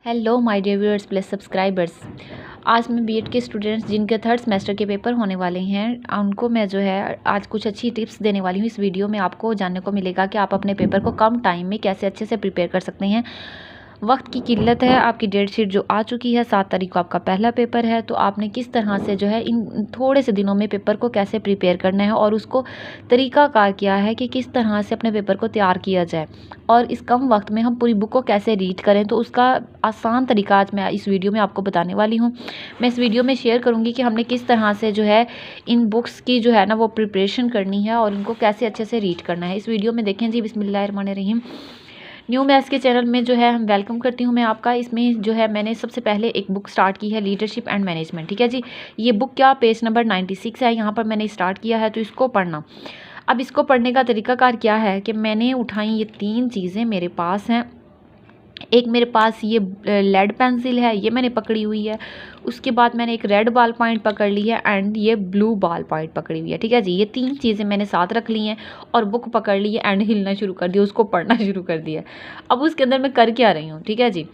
Hello my dear viewers plus subscribers. आज मैं BEd के स्टूडेंट्स जिनके थर्ड सेमेस्टर के पेपर होने वाले हैं उनको मैं जो है आज कुछ अच्छी टिप्स देने वाली हूँ। इस वीडियो में आपको जानने को मिलेगा कि आप अपने पेपर को कम टाइम में कैसे अच्छे से प्रिपेयर कर सकते हैं। वक्त की किल्लत है, आपकी डेट शीट जो आ चुकी है, 7 तारीख को आपका पहला पेपर है, तो आपने किस तरह से जो है इन थोड़े से दिनों में पेपर को कैसे प्रिपेयर करना है और उसको तरीक़ाकार क्या है कि किस तरह से अपने पेपर को तैयार किया जाए और इस कम वक्त में हम पूरी बुक को कैसे रीड करें, तो उसका आसान तरीका आज मैं इस वीडियो में आपको बताने वाली हूँ। मैं इस वीडियो में शेयर करूँगी कि हमने किस तरह से जो है इन बुक्स की जो है ना वो प्रिपरेशन करनी है और इनको कैसे अच्छे से रीड करना है। इस वीडियो में देखें जी। बिस्मिल्लाहिर्रहमानिर्रहीम। न्यू मैथ्स के चैनल में जो है हम वेलकम करती हूँ मैं आपका। इसमें जो है मैंने सबसे पहले एक बुक स्टार्ट की है, लीडरशिप एंड मैनेजमेंट। ठीक है जी। ये बुक क्या पेज नंबर 96 है, यहाँ पर मैंने स्टार्ट किया है, तो इसको पढ़ना। अब इसको पढ़ने का तरीकाकार क्या है कि मैंने उठाई ये 3 चीज़ें मेरे पास हैं। एक मेरे पास ये लेड पेंसिल है, ये मैंने पकड़ी हुई है। उसके बाद मैंने एक रेड बॉल पॉइंट पकड़ ली है एंड ये ब्लू बॉल पॉइंट पकड़ी हुई है। ठीक है जी। ये 3 चीज़ें मैंने साथ रख ली हैं और बुक पकड़ ली है एंड हिलना शुरू कर दिया, उसको पढ़ना शुरू कर दिया। अब उसके अंदर मैं कर क्या रही हूँ, ठीक है जी।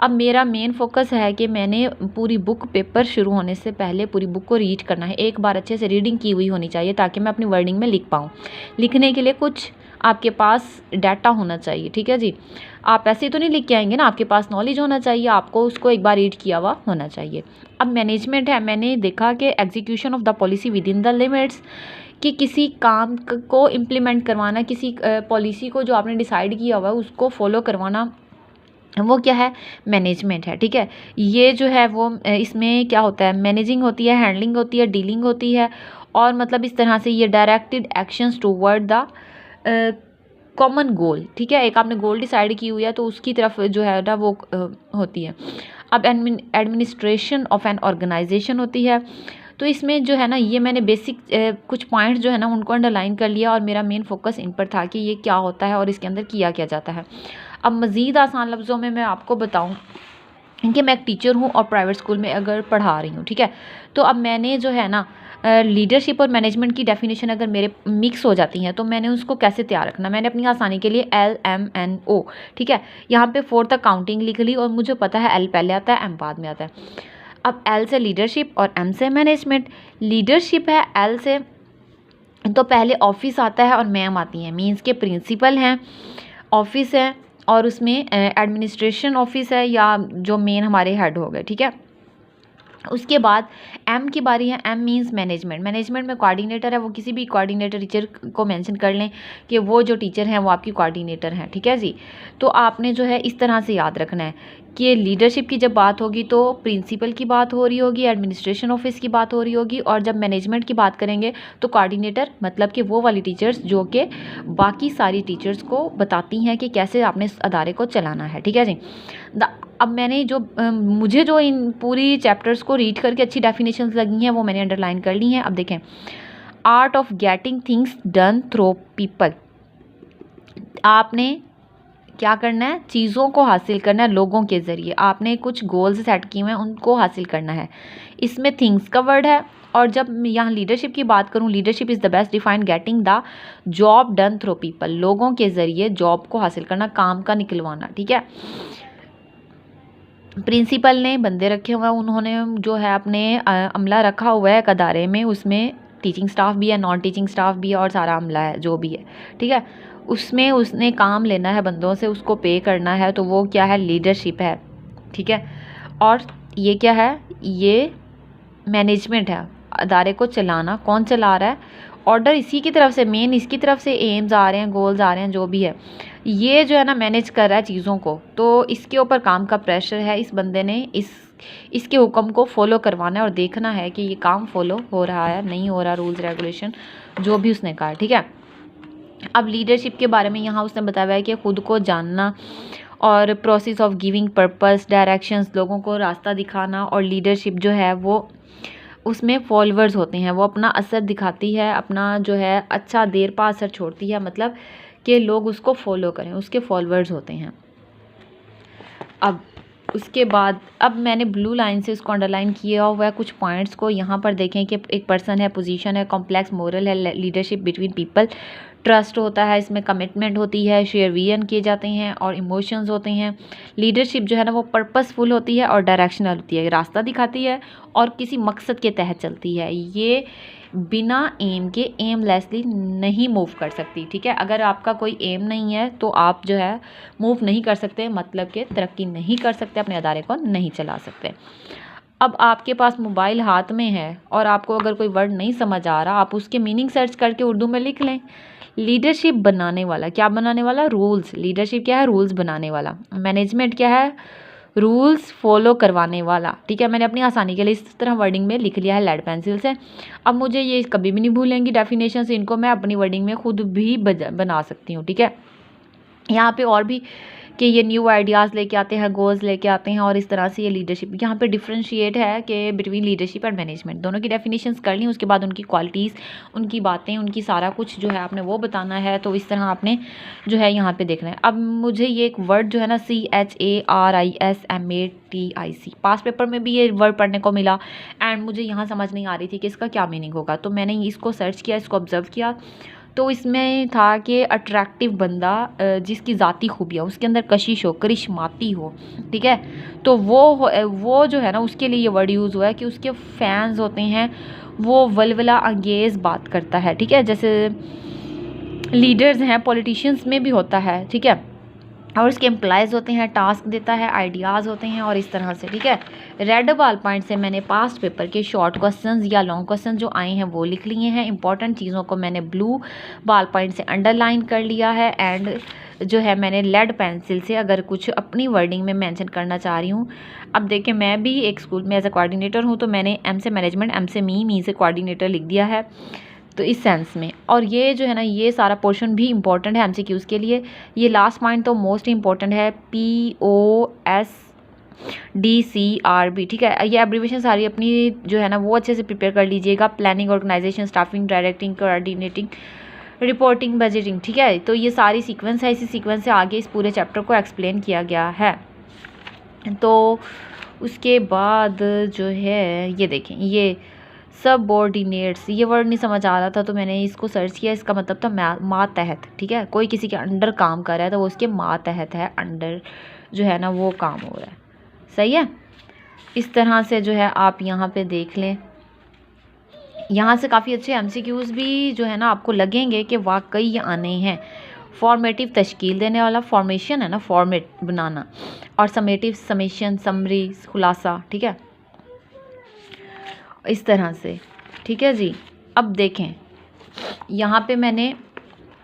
अब मेरा मेन फोकस है कि मैंने पूरी बुक पेपर शुरू होने से पहले पूरी बुक को रीड करना है। एक बार अच्छे से रीडिंग की हुई होनी चाहिए ताकि मैं अपनी वर्डिंग में लिख पाऊँ। लिखने के लिए कुछ आपके पास डाटा होना चाहिए। ठीक है जी। आप ऐसे तो नहीं लिख के आएंगे ना, आपके पास नॉलेज होना चाहिए, आपको उसको एक बार रीड किया हुआ होना चाहिए। अब मैनेजमेंट है, मैंने देखा कि execution of the policy with in the limits, कि किसी काम को इम्प्लीमेंट करवाना, किसी पॉलिसी को जो आपने डिसाइड किया हुआ है उसको फॉलो करवाना, वो क्या है, मैनेजमेंट है। ठीक है। ये जो है वो इसमें क्या होता है, मैनेजिंग होती है, हैंडलिंग होती है, डीलिंग होती है और मतलब इस तरह से ये directed actions toward the common goal. ठीक है। एक आपने गोल डिसाइड की हुई है तो उसकी तरफ जो है ना वो होती है। अब एडमिनिस्ट्रेशन ऑफ एन ऑर्गेनाइजेशन होती है। तो इसमें जो है ना ये मैंने बेसिक कुछ पॉइंट्स जो है ना उनको अंडरलाइन कर लिया और मेरा मेन फोकस इन पर था कि ये क्या होता है और इसके अंदर किया क्या जाता है। अब मज़ीद आसान लफ्ज़ों में मैं आपको बताऊं कि मैं एक टीचर हूँ और प्राइवेट स्कूल में अगर पढ़ा रही हूँ। ठीक है। तो अब मैंने जो है ना लीडरशिप और मैनेजमेंट की डेफिनेशन अगर मेरे मिक्स हो जाती हैं तो मैंने उसको कैसे तैयार रखना, मैंने अपनी आसानी के लिए LMNO, ठीक है, यहाँ पे 4 तक काउंटिंग लिख ली और मुझे पता है L पहले आता है, M बाद में आता है। अब L से लीडरशिप और M से मैनेजमेंट। लीडरशिप है L से तो पहले ऑफिस आता है और मैम आती हैं, मीन्स के प्रिंसिपल हैं, ऑफिस है और उसमें एडमिनिस्ट्रेशन ऑफिस है या जो मेन हमारे हेड हो गए। ठीक है। उसके बाद M की बारी है। M means management. मैनेजमेंट में कोऑर्डिनेटर है, वो किसी भी कोऑर्डिनेटर टीचर को मेंशन कर लें कि वो जो टीचर हैं वो आपकी कोऑर्डिनेटर हैं। ठीक है जी। तो आपने जो है इस तरह से याद रखना है कि लीडरशिप की जब बात होगी तो प्रिंसिपल की बात हो रही होगी, एडमिनिस्ट्रेशन ऑफिस की बात हो रही होगी और जब मैनेजमेंट की बात करेंगे तो कोऑर्डिनेटर मतलब कि वो वाली टीचर्स जो कि बाकी सारी टीचर्स को बताती हैं कि कैसे आपने इस अदारे को चलाना है। ठीक है जी। अब मैंने जो मुझे जो इन पूरी चैप्टर्स को रीड करके अच्छी डेफिनेशंस लगी हैं वो मैंने अंडरलाइन कर ली हैं। अब देखें, art of getting things done through people. आपने क्या करना है, चीज़ों को हासिल करना है लोगों के ज़रिए। आपने कुछ गोल्स सेट किए हुए हैं, उनको हासिल करना है। इसमें थिंग्स का वर्ड है और जब यहाँ लीडरशिप की बात करूँ, leadership is the best defined getting the job done through people. लोगों के ज़रिए जॉब को हासिल करना, काम का निकलवाना। ठीक है। प्रिंसिपल ने बंदे रखे हुए हैं, उन्होंने जो है अपने अमला रखा हुआ है एक अदारे में, उसमें टीचिंग स्टाफ भी है, नॉन टीचिंग स्टाफ भी है और सारा अमला है जो भी है। ठीक है। उसमें उसने काम लेना है बंदों से, उसको पे करना है, तो वो क्या है, लीडरशिप है। ठीक है। और ये क्या है, ये मैनेजमेंट है, अदारे को चलाना। कौन चला रहा है, ऑर्डर इसी की तरफ से, मेन इसकी तरफ से एम्स आ रहे हैं, गोल्स आ रहे हैं, जो भी है ये जो है ना मैनेज कर रहा है चीज़ों को, तो इसके ऊपर काम का प्रेशर है। इस बंदे ने इसके हुक्म को फॉलो करवाना है और देखना है कि ये काम फॉलो हो रहा है, नहीं हो रहा, रूल्स रेगुलेशन जो भी उसने कहा। ठीक है। अब लीडरशिप के बारे में यहाँ उसने बताया है कि खुद को जानना और process of giving purpose, directions, लोगों को रास्ता दिखाना। और लीडरशिप जो है वो उसमें फॉलोअर्स होते हैं, वो अपना असर दिखाती है, अपना जो है अच्छा देर पा असर छोड़ती है, मतलब कि लोग उसको फॉलो करें, उसके फॉलोअर्स होते हैं। अब उसके बाद अब मैंने ब्लू लाइन से उसको अंडरलाइन किया हुआ है कुछ पॉइंट्स को। यहाँ पर देखें कि एक पर्सन है, पोजीशन है, कॉम्प्लेक्स मोरल है, लीडरशिप बिटवीन पीपल, ट्रस्ट होता है, इसमें कमिटमेंट होती है, शेयर विजन किए जाते हैं और इमोशंस होते हैं। लीडरशिप जो है ना वो पर्पसफुल होती है और डायरेक्शनल होती है, रास्ता दिखाती है और किसी मकसद के तहत चलती है। ये बिना एम के एमलेसली नहीं मूव कर सकती, ठीक है। अगर आपका कोई एम नहीं है तो आप जो है मूव नहीं कर सकते, मतलब कि तरक्की नहीं कर सकते, अपने अदारे को नहीं चला सकते। अब आपके पास मोबाइल हाथ में है और आपको अगर कोई वर्ड नहीं समझ आ रहा, आप उसके मीनिंग सर्च करके उर्दू में लिख लें। लीडरशिप बनाने वाला, क्या बनाने वाला? रूल्स। लीडरशिप क्या है? रूल्स बनाने वाला। मैनेजमेंट क्या है? रूल्स फॉलो करवाने वाला, ठीक है। मैंने अपनी आसानी के लिए इस तरह वर्डिंग में लिख लिया है लेड पेंसिल से। अब मुझे ये कभी भी नहीं भूलेंगी डेफिनेशन से, इनको मैं अपनी वर्डिंग में खुद भी बना सकती हूँ, ठीक है। यहाँ पे और भी कि ये न्यू आइडियाज़ लेके आते हैं, गोल्स लेके आते हैं और इस तरह से ये लीडरशिप, यहाँ पे डिफरेंशिएट है कि बिटवीन लीडरशिप एंड मैनेजमेंट। दोनों की डेफिनेशंस कर ली, उसके बाद उनकी क्वालिटीज़, उनकी बातें, उनकी सारा कुछ जो है आपने वो बताना है। तो इस तरह आपने जो है यहाँ पे देखना है। अब मुझे ये एक वर्ड जो है ना CHARISMATIC, पास पेपर में भी ये वर्ड पढ़ने को मिला एंड मुझे यहाँ समझ नहीं आ रही थी कि इसका क्या मीनिंग होगा। तो मैंने इसको सर्च किया, इसको ऑब्जर्व किया, तो इसमें था कि अट्रैक्टिव बंदा, जिसकी ज़ाती खूबियाँ, उसके अंदर कशिश हो, करिश्माती हो, ठीक है। तो वो जो है ना उसके लिए ये वर्ड यूज़ हुआ है कि उसके फैंस होते हैं, वो वलवला अंगेज़ बात करता है, ठीक है। जैसे लीडर्स हैं, पॉलिटिशियंस में भी होता है, ठीक है। और उसके एम्प्लॉयज़ होते हैं, टास्क देता है, आइडियाज़ होते हैं और इस तरह से, ठीक है। रेड बॉल पॉइंट से मैंने पास्ट पेपर के शॉर्ट क्वेश्चंस या लॉन्ग क्वेश्चन जो आए हैं वो लिख लिए हैं। इंपॉर्टेंट चीज़ों को मैंने ब्लू बॉल पॉइंट से अंडरलाइन कर लिया है एंड जो है मैंने लेड पेंसिल से अगर कुछ अपनी वर्डिंग में मेंशन करना चाह रही हूँ। अब देखिए, मैं भी एक स्कूल में एज ए कोऑर्डिनेटर हूँ, तो मैंने एम से मैनेजमेंट, एम से मी से कोऑर्डिनेटर लिख दिया है, तो इस सेंस में। और ये जो है ना ये सारा पोर्शन भी इंपॉर्टेंट है एमसीक्यूज़ के लिए। ये लास्ट पॉइंट तो मोस्ट इंपॉर्टेंट है, POSDCRB, ठीक है। ये एब्रीविएशन सारी अपनी जो है ना वो अच्छे से प्रिपेयर कर लीजिएगा। Planning, organisation, staffing, directing, coordinating, reporting, budgeting, ठीक है। तो ये सारी सीक्वेंस है, इसी सीक्वेंस से आगे इस पूरे चैप्टर को एक्सप्लेन किया गया है। तो उसके बाद जो है ये देखें, ये सबऑर्डिनेट्स, ये वर्ड नहीं समझ आ रहा था तो मैंने इसको सर्च किया। इसका मतलब था मातहत, ठीक है। कोई किसी के अंडर काम कर रहा है तो वो उसके मातहत है, अंडर जो है ना वो काम हो रहा है, सही है। इस तरह से जो है आप यहाँ पे देख लें, यहाँ से काफ़ी अच्छे एमसीक्यूज़ भी जो है ना आपको लगेंगे कि वाकई ये आने हैं। फॉर्मेटिव, तश्कील देने वाला, फॉर्मेशन है ना, फॉर्मेट बनाना, और समेटिव, समेशन, समरी, खुलासा, ठीक है, इस तरह से, ठीक है जी। अब देखें यहाँ पे मैंने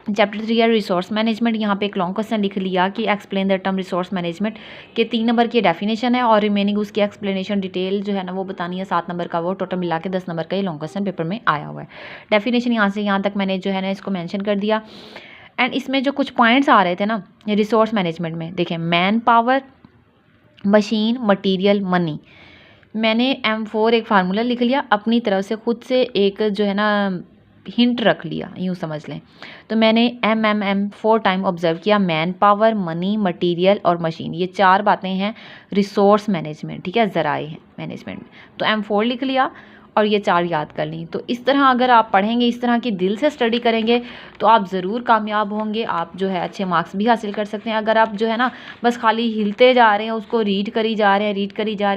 चैप्टर 3 है रिसोर्स मैनेजमेंट, यहाँ पे एक लॉन्ग क्वेश्चन लिख लिया कि explain the term resource management के 3 नंबर की डेफिनेशन है और रिमेनिंग उसकी एक्सप्लेनेशन डिटेल जो है ना वो बतानी है 7 नंबर का, वो टोटल मिला के 10 नंबर का ये लॉन्ग क्वेश्चन पेपर में आया हुआ है। डेफिनेशन यहाँ से यहाँ तक मैंने जो है ना इसको मैंशन कर दिया। एंड इसमें जो कुछ पॉइंट्स आ रहे थे ना रिसोर्स मैनेजमेंट में, देखें, man power, machine, material, money. मैंने M4 एक फार्मूला लिख लिया अपनी तरफ से, खुद से एक जो है ना हिंट रख लिया, यूँ समझ लें। तो मैंने MMM 4 टाइम ऑब्जर्व किया, मैन पावर, मनी, मटेरियल और मशीन, ये 4 बातें हैं रिसोर्स मैनेजमेंट, ठीक है, ज़राए हैं मैनेजमेंट में। तो M4 लिख लिया और ये 4 याद कर ली। तो इस तरह अगर आप पढ़ेंगे, इस तरह की दिल से स्टडी करेंगे तो आप ज़रूर कामयाब होंगे, आप जो है अच्छे मार्क्स भी हासिल कर सकते हैं। अगर आप जो है ना बस खाली हिलते जा रहे हैं, उसको रीड करी जा रहे हैं,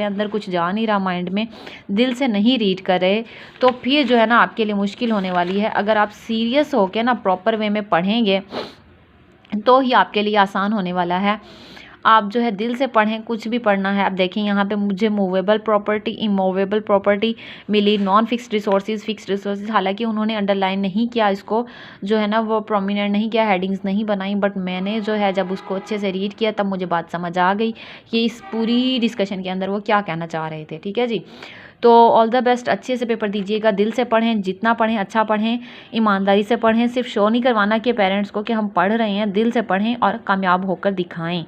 अंदर कुछ जा नहीं रहा माइंड में, दिल से नहीं रीड कर रहे, तो फिर जो है ना आपके लिए मुश्किल होने वाली है। अगर आप सीरियस होकर ना प्रॉपर वे में पढ़ेंगे तो ही आपके लिए आसान होने वाला है। आप जो है दिल से पढ़ें, कुछ भी पढ़ना है। अब देखें यहाँ पे मुझे मूवेबल प्रॉपर्टी, इमूवेबल प्रॉपर्टी मिली, non fixed resources, fixed resources, हालांकि उन्होंने अंडरलाइन नहीं किया इसको, जो है ना वो प्रोमिनेंट नहीं किया, हेडिंग्स नहीं बनाई, बट मैंने जो है जब उसको अच्छे से रीड किया तब मुझे बात समझ आ गई कि इस पूरी डिस्कशन के अंदर वो क्या कहना चाह रहे थे, ठीक है जी। तो ऑल द बेस्ट, अच्छे से पेपर दीजिएगा, दिल से पढ़ें, जितना पढ़ें अच्छा पढ़ें, ईमानदारी से पढ़ें, सिर्फ शो नहीं करवाना कि पेरेंट्स को कि हम पढ़ रहे हैं, दिल से पढ़ें और कामयाब होकर दिखाएं।